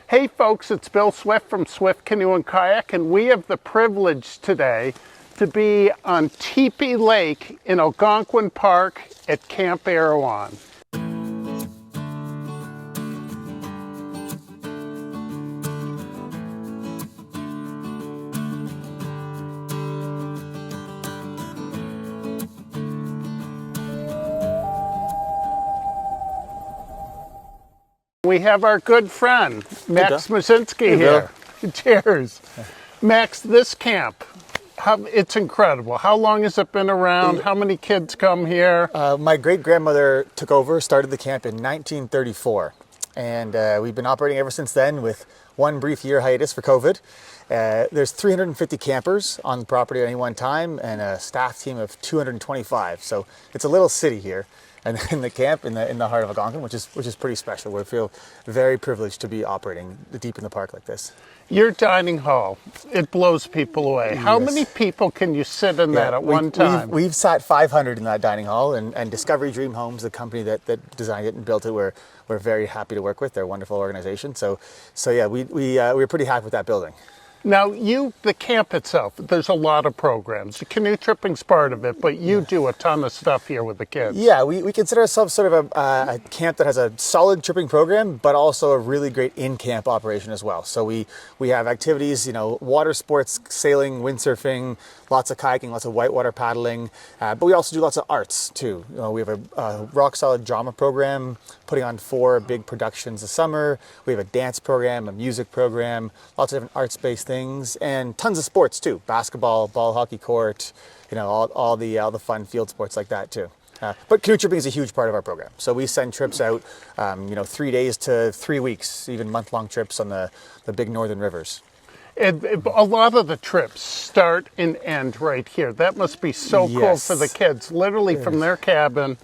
Hey folks, it's Bill Swift from Swift Canoe and Kayak, and we have the privilege today to be on Teepee Lake in Algonquin Park at Camp Arowhon. We have our good friend, Max Mazinski here. Cheers. Max, this camp, it's incredible. How long has it been around? How many kids come here? My great-grandmother took over, started the camp in 1934. And we've been operating ever since then with one brief year hiatus for COVID. There's 350 campers on the property at any one time and a staff team of 225. So it's a little city here. And in the camp in the heart of Algonquin, which is pretty special. We feel very privileged to be operating deep in the park like this. Your dining hall, it blows people away. Yes. How many people can you sit in that at one time? We've sat 500 in that dining hall, and Discovery Dream Homes, the company that designed it and built it, we're very happy to work with. They're a wonderful organization. So yeah, we're pretty happy with that building. Now, the camp itself, there's a lot of programs. The canoe tripping's part of it, but you do a ton of stuff here with the kids. Yeah, we consider ourselves sort of a camp that has a solid tripping program, but also a really great in-camp operation as well. So we have activities, water sports, sailing, windsurfing, lots of kayaking, lots of whitewater paddling, but we also do lots of arts too. We have a rock-solid drama program, putting on 4 big productions a summer. We have a dance program, a music program, lots of different arts-based things, and tons of sports too. Basketball, ball hockey court, all the fun field sports like that too. But canoe tripping is a huge part of our program. So we send trips out, 3 days to 3 weeks, even month-long trips on the big northern rivers. And a lot of the trips start and end right here. That must be so cool for the kids. Literally from their cabin,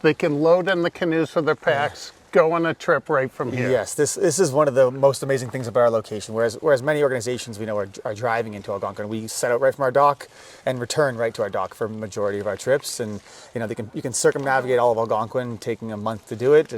they can load in the canoes with their packs, go on a trip right from here. Yes, this is one of the most amazing things about our location. Whereas many organizations we know are driving into Algonquin, we set out right from our dock and return right to our dock for the majority of our trips. And you can circumnavigate all of Algonquin, taking a month to do it,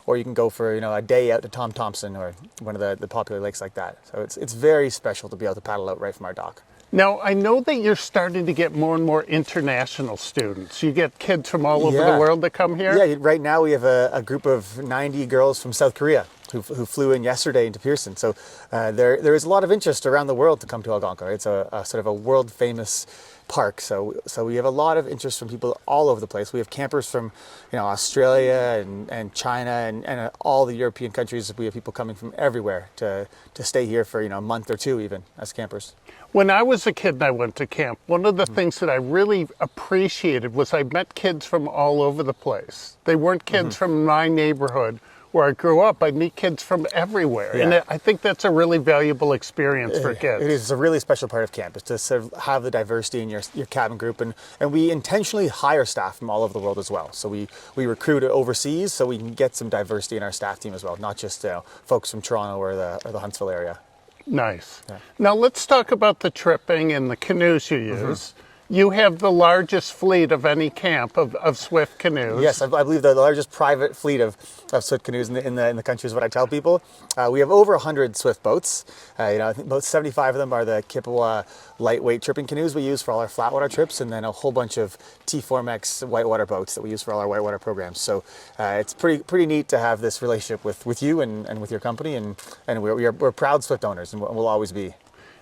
or you can go for a day out to Tom Thompson or one of the popular lakes like that. So it's very special to be able to paddle out right from our dock. Now, I know that you're starting to get more and more international students. You get kids from all over the world that come here? Yeah, right now we have a group of 90 girls from South Korea who flew in yesterday into Pearson. So there is a lot of interest around the world to come to Algonquin. It's a sort of a world-famous park. So we have a lot of interest from people all over the place. We have campers from Australia and China and all the European countries. We have people coming from everywhere to stay here for a month or two even as campers. When I was a kid and I went to camp, one of the things that I really appreciated was I met kids from all over the place. They weren't kids from my neighborhood where I grew up. I meet kids from everywhere. Yeah. And I think that's a really valuable experience for kids. It is a really special part of camp, is to sort of have the diversity in your cabin group. And we intentionally hire staff from all over the world as well. So we recruit overseas so we can get some diversity in our staff team as well, not just folks from Toronto or the Huntsville area. Nice. Yeah. Now let's talk about the tripping and the canoes you use. You have the largest fleet of any camp of Swift canoes. Yes, I believe the largest private fleet of Swift canoes in the country is what I tell people. We have over 100 Swift boats. I think about 75 of them are the Kipo lightweight tripping canoes we use for all our flatwater trips, and then a whole bunch of T-Formex whitewater boats that we use for all our whitewater programs. So it's pretty neat to have this relationship with you and with your company, and we're proud Swift owners, and we'll always be.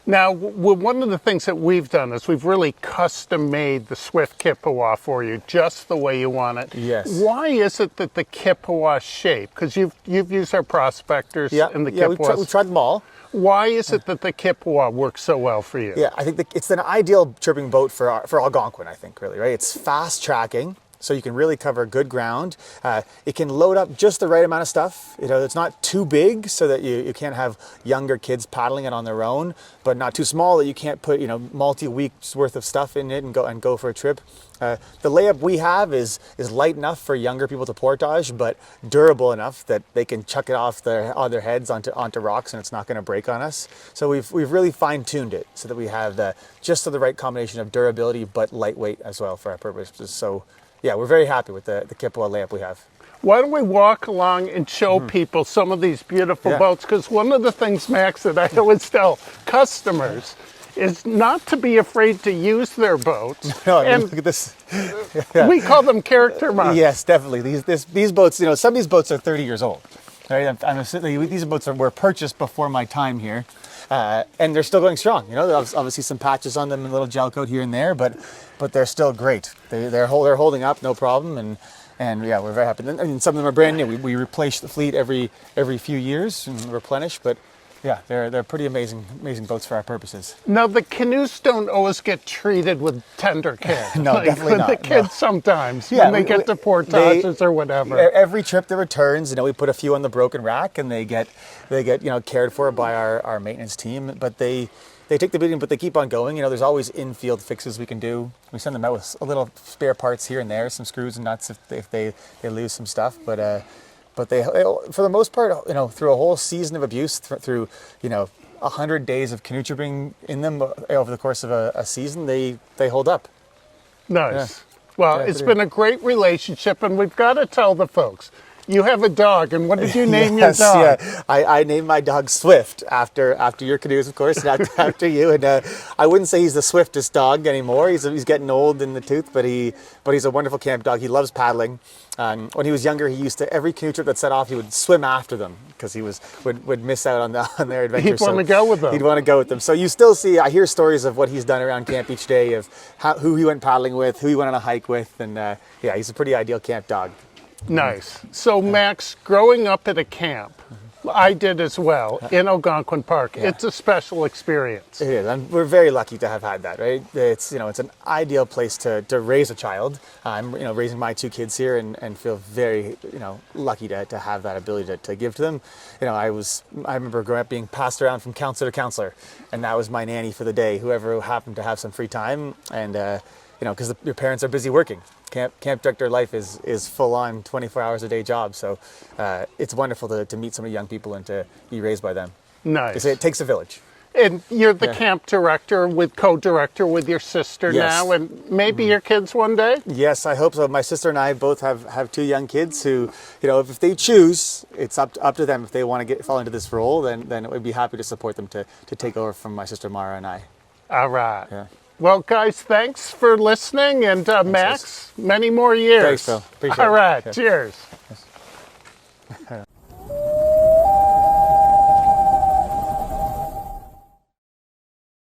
Now, one of the things that we've done is we've really custom made the Swift Kipawa for you, just the way you want it. Yes. Why is it that the Kipawa shape, because you've used our prospectors and the Kipawas. We've tried them all. Why is it that the Kipawa works so well for you? Yeah, I think it's an ideal tripping boat for Algonquin, I think, really, right? It's fast tracking, so you can really cover good ground. It can load up just the right amount of stuff. It's not too big so that you can't have younger kids paddling it on their own, but not too small that you can't put multi-weeks worth of stuff in it and go for a trip. The layup we have is light enough for younger people to portage, but durable enough that they can chuck it off on their heads onto rocks and it's not going to break on us. So we've really fine-tuned it so that we have just the right combination of durability but lightweight as well for our purposes. So yeah, we're very happy with the Kipo layup we have. Why don't we walk along and show people some of these beautiful boats? Because one of the things, Max, that I always tell customers is not to be afraid to use their boats. No, I mean, and look at this. we call them character marks. Yes, definitely. These boats, some of these boats are 30 years old. Right? These boats were purchased before my time here, and they're still going strong. There's obviously some patches on them and a little gel coat here and there, but they're still great. They're holding up, no problem, and yeah, we're very happy. I mean, some of them are brand new. We replace the fleet every few years and replenish, but yeah, they're pretty amazing boats for our purposes. Now, the canoes don't always get treated with tender care. No, definitely not. The kids sometimes, Yeah, when they get to portages or whatever. Every trip that returns, we put a few on the broken rack, and they get cared for by our maintenance team. But they take the beating, but they keep on going. There's always in-field fixes we can do. We send them out with a little spare parts here and there, some screws and nuts if they lose some stuff. But they, for the most part, through a whole season of abuse, through 100 days of canoe tripping in them over the course of a season, they hold up. Nice. Yeah. Well, Yeah, it's been a great relationship, and we've got to tell the folks, you have a dog, and what did you name your dog? Yeah. I named my dog Swift after your canoes, of course, and after you. And I wouldn't say he's the swiftest dog anymore. He's getting old in the tooth, but he's a wonderful camp dog. He loves paddling. When he was younger, he used to, every canoe trip that set off, he would swim after them because he would miss out on their adventure. He'd want to go with them. He'd want to go with them. So you still see, I hear stories of what he's done around camp each day, of who he went paddling with, who he went on a hike with, and yeah, he's a pretty ideal camp dog. Nice. So, Max, growing up at a camp, I did as well, in Algonquin Park. Yeah. It's a special experience. It is, and we're very lucky to have had that, right? It's an ideal place to raise a child. I'm raising my two kids here and feel very lucky to have that ability to give to them. I remember growing up being passed around from counselor to counselor, and that was my nanny for the day, whoever happened to have some free time, and because your parents are busy working. Camp director life is full on 24 hours a day job, so it's wonderful to meet so many young people and to be raised by them. Nice. It takes a village. And you're the camp director co-director with your sister now, and maybe your kids one day? Yes, I hope so. My sister and I both have two young kids who, if they choose, it's up to them. If they want to fall into this role, then we'd be happy to support them to take over from my sister Mara and I. All right. Yeah. Well, guys, thanks for listening, and Max, many more years. Thanks, Phil. Appreciate it. All right, Yeah. cheers. Yes.